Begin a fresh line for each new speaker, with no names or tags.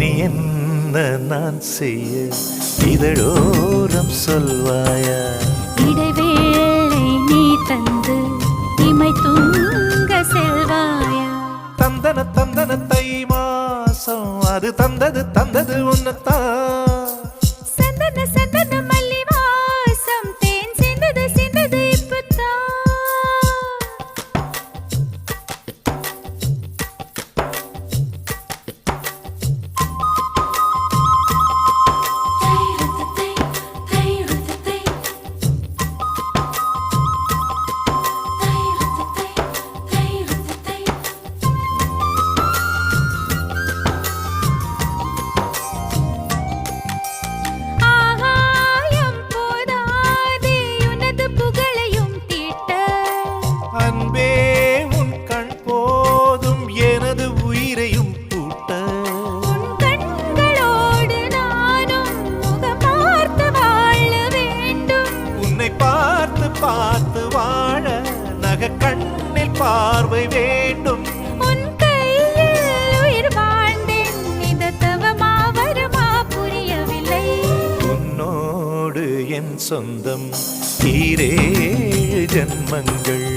இனி என்ன நான் செய்ய இதழோரம் சொல்வாயா?
இடைவேளை நீ தந்து இமை தூங்க செல்வாயா?
தந்தன தந்தன தை மாசம் அது தந்தது உன்னத்தான்.
சந்தன சந்தன மல்லி வாசம் தேன் சிந்தது இப்பத்தான்.
அன்பே உன் கண் போதும் எனது உயிரையும் பூட்ட.
உன் கண்களோடு நானும் முகம் பார்த்து வாழ வேண்டும்.
உன்னை பார்த்து பார்த்து வாழ நக கண்ணில் பார்வை வேண்டும்.
உன் கையில் உயிர் வாழ்ந்தேன் இது தவமா வருமா புரியவில்லை.
உன்னோடு என் சொந்தம் ஈரேழு ஜன்மங்கள்.